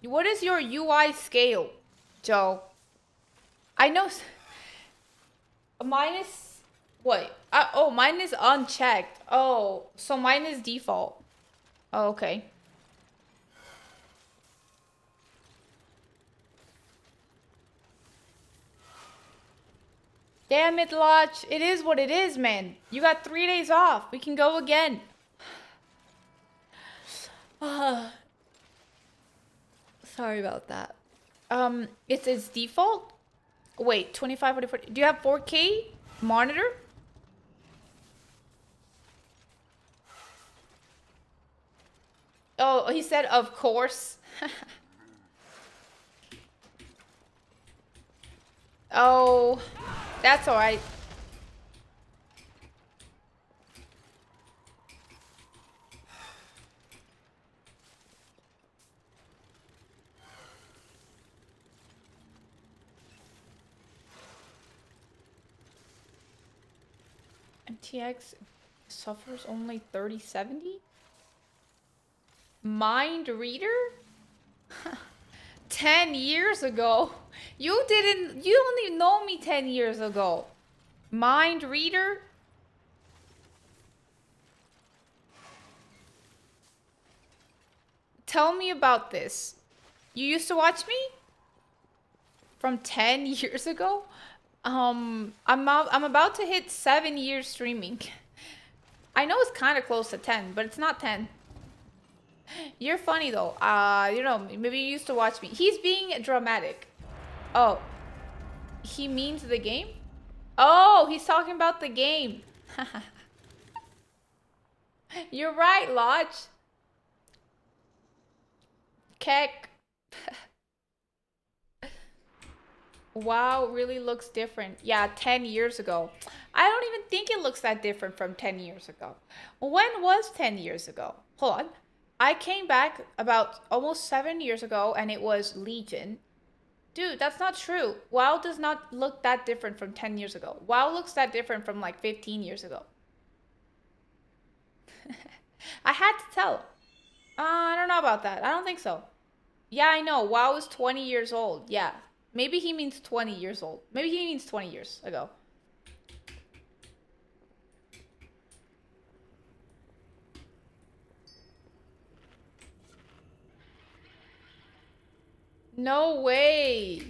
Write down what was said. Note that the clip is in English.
What is your UI scale, Joe? I know mine is what? Oh, mine is unchecked. Oh, so mine is default. Oh, okay. Damn it, Lodge. It is what it is, man. You got 3 days off. We can go again. Sorry about that. It's default? Wait, 25, 40, 40. Do you have 4K monitor? Oh, he said, of course. Oh, that's all right. MTX suffers only 3070? Mind reader? 10 years ago? You don't even know me 10 years ago. Mind reader? Tell me about this. You used to watch me? From 10 years ago? I'm about to hit 7 years streaming. I know it's kind of close to 10, but it's not 10. You're funny though. You know, maybe you used to watch me. He's being dramatic. Oh, he means the game? Oh, he's talking about the game. You're right, Lodge. Keck. Wow, really looks different. Yeah, 10 years ago. I don't even think it looks that different from 10 years ago. When was 10 years ago? Hold on. I came back about almost 7 years ago and it was Legion. Dude, that's not true. WoW does not look that different from 10 years ago. WoW looks that different from like 15 years ago. I had to tell him. I don't know about that. I don't think so. Yeah, I know. WoW is 20 years old. Yeah. Maybe he means 20 years old. Maybe he means 20 years ago. No way.